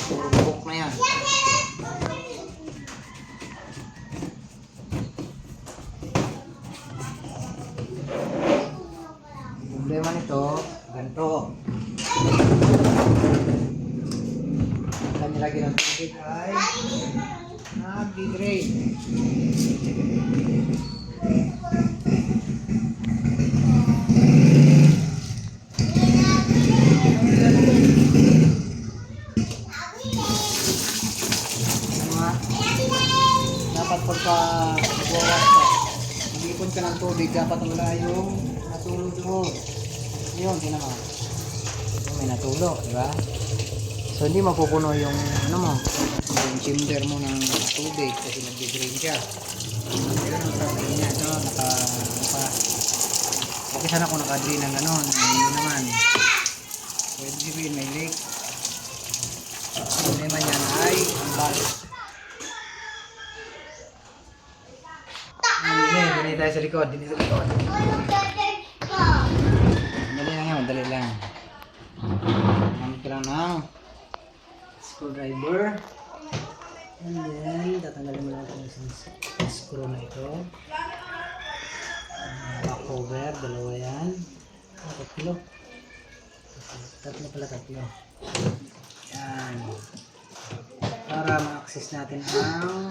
Puro bubok na yan. Problema nito, ganito. Ang nilagyan ng tubig ay nag-degrade. Dapat pagka nagwawas ka, mag-ipon ka ng tubig, dapat wala yung natulog doon. Yun, tinama. May natulog, di ba? So, hindi mapupuno yung, yung chamber mo ng tubig kasi nag-drain siya. Pero ang problem niya, okay sana kung naka-drain ng ganon. Hindi naman. Pwede sabihin may leak. Ang problema niyan ay ang valve. Dini tayo sa likod. Madali lang yan, madali lang. Gamit ka lang ng screwdriver. And then, tatanggalin mo lang itong screw na ito. Back cover, dalawa yan. Tatlo. Tatlo. Yan. Para ma-access natin ang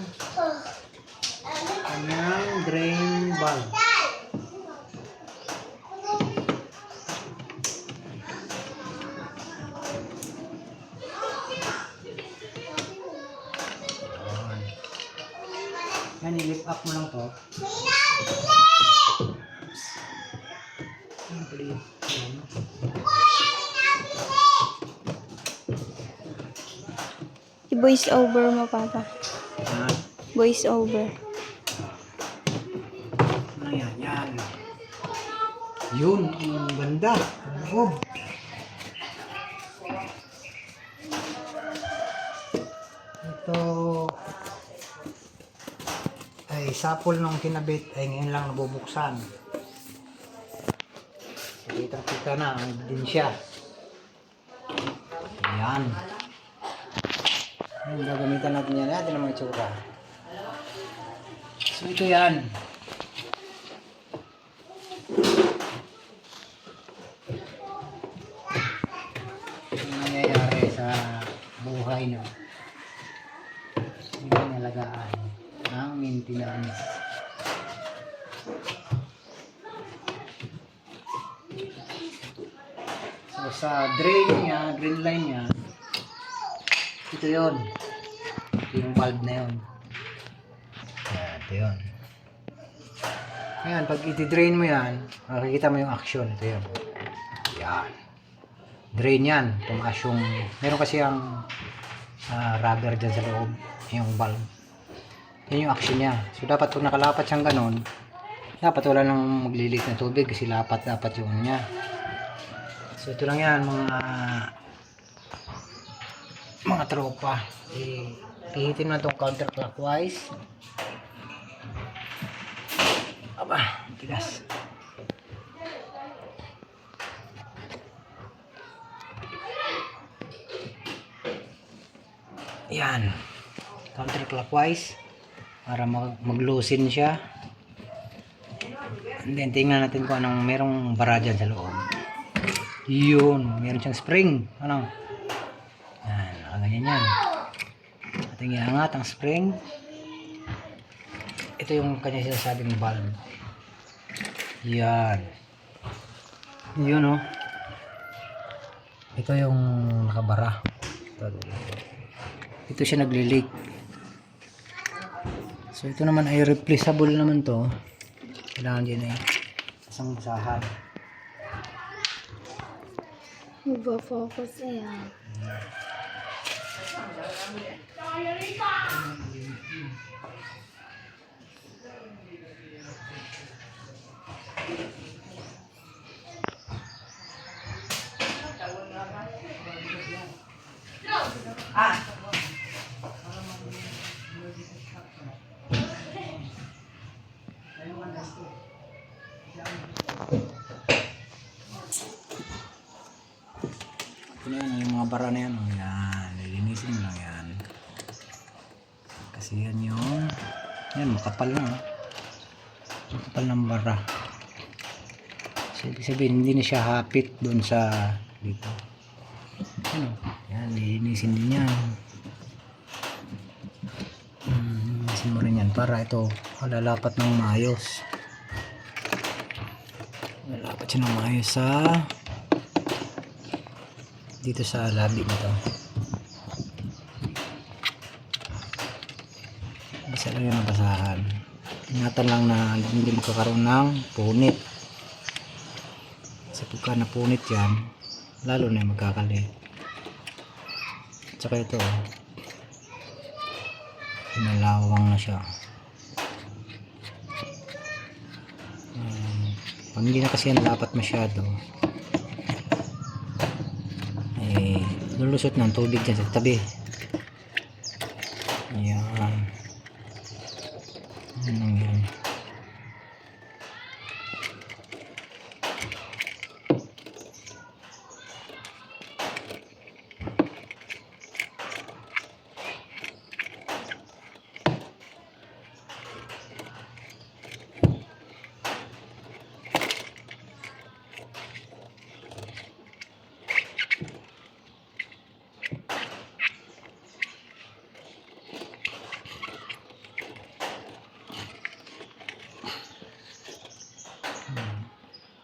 kanyang drain valve. Yan, i-lift up mo lang to. I-voice over mo, Papa. Voice over. Ano yan? Yan. Yun, ang ganda. Oh. Ito ay sapol nung kinabit ay ngayon lang nabubuksan. Kita na, din siya. Ayan. Ayan, gagamitan natin yan. Ayan ang mga itsura. So ito yan. Ano nangyayari sa buhay na hindi nalagaan ng maintenance. So sa drain line niya, ito yun. Ito yung valve na yun. Ito yun. Ayan, pag iti-drain mo yan, makikita mo yung action. Ito yun. Yan. Drain yan. Tumaas yung, meron kasi ang rubber dyan sa loob. Yung valve. Yan yung action niya. So dapat kung nakalapat siyang ganun, dapat wala nang maglilit na tubig kasi dapat yung niya. So ito lang yan mga tropa. Pihitin mo na itong counterclockwise. Aba, tigas. Yan. Counterclockwise para mag-loosen siya. And then tingnan natin kung anong merong bara dyan sa loob. Yun, meron siyang spring. Ano? Yan, nakaganyan yan. Ating iangat ang spring. Ito yung kanya sinasabing valve. Yan. Yun, oh. Ito yung nakabara. Ito siya nagli-leak. So ito naman ay replaceable naman to. Kailangan din ay isang basahan. Mag-focus ayan. Ito na yan, yung mga bara na yan. Yan. Linisin mo lang yan. Kasi yan yung, yan, makapal na. Oh. Makapal ng bara. So, ibig sabihin, hindi na siya hapit doon sa dito. Ano? Yan, linisin din yan. Linisin mo rin yan para ito lalapat ng maayos. Lalapat siya ng maayos sa dito sa labi nito. Basa lang yan ang basahan. Ingatan lang na hindi magkakaroon ng punit. Kasi pagka napunit yan, lalo na yung magkakali. Tsaka ito, pinalawang na siya. Pag hindi na kasi yan dapat masyado, eh, lulusot ng tubig dyan sa tabi. Ayan. Ayan.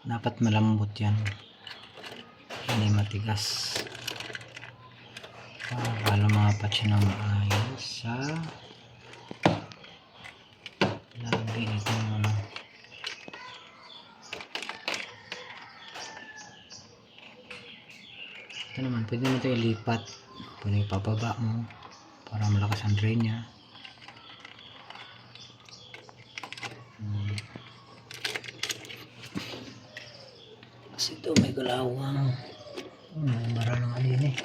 Dapat malambot yan, hindi matigas, para lumapat siya ng maayos sa labi nito. Ito naman, pwede mo ito ilipat, pwede ipapaba mo para malakas ang drain nya. Kasi ito may galawang, may mara ng alin eh.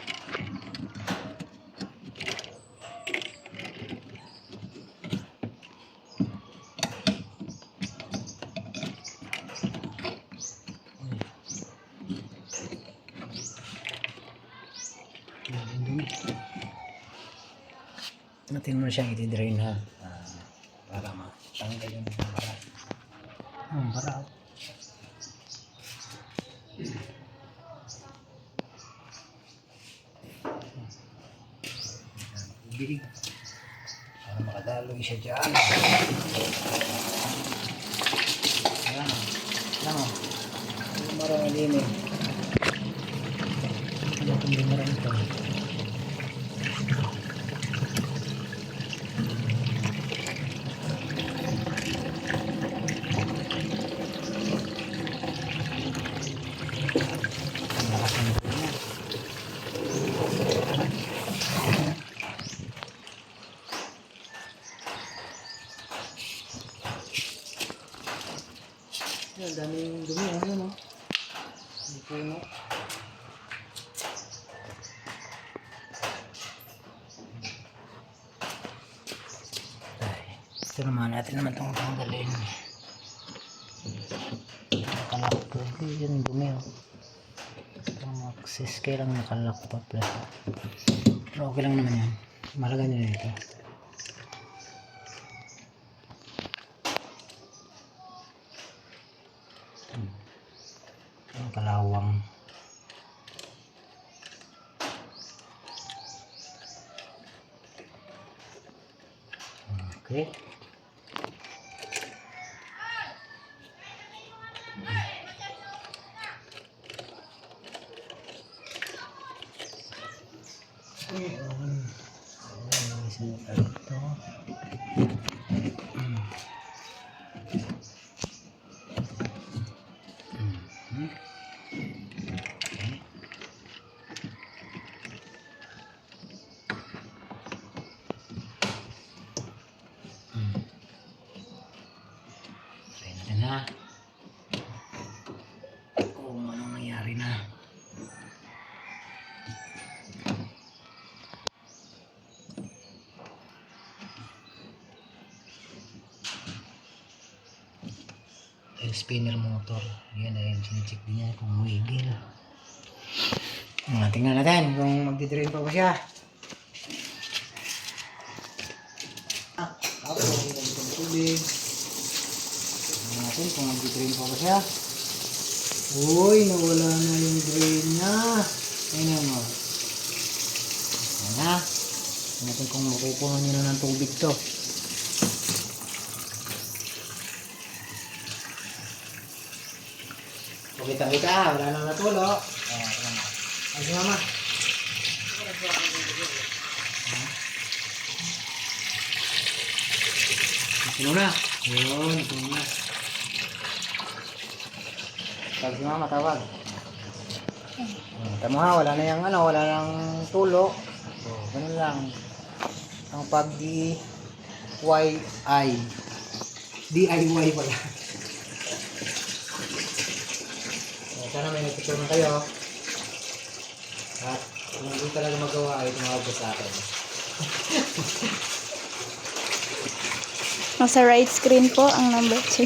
Natin mo siyang iti-drain ha, para matanggal yung bara. Bara. Tubig para makadaloy siya dyan. Ayan. Ayan o. Marang linig. Ano kung di marang ito? Ang daming dumi, ano no? Ang puno. Ito naman, natin naman itong tanggalin. Nakalakpo. Yun, dumi oh. Mag-access kaya lang nakalakpo. Pero okay lang naman yan. Malaga nyo na ito. Ang kalawang. Okay. Ito. Try natin ha. Kung anong nangyari na. El spinner motor. Yan ay sinicheck din niya kung wiggle. Tingnan natin kung magdi-drain pa ba siya. tubig. Tingnan natin kung mag-drain pa ba siya. Uy, nawala na yung drain niya. Ayan mo. Ayan na. Tingnan natin kung mapupuno niya na ng tubig to. Kita-kita, wala nang natulo. Ayan. Ay, si mama. Puno na. Yun, puno na. Tawag si mama, tawag. Tama ha, wala na yung wala nang tulo. So, ganun lang. Ang pag-DIY. DIY pala. So, sana may nagtutulong kayo. At kung hindi talaga magawa, ay tumawag ko sa akin. Nasa right screen po ang number 2.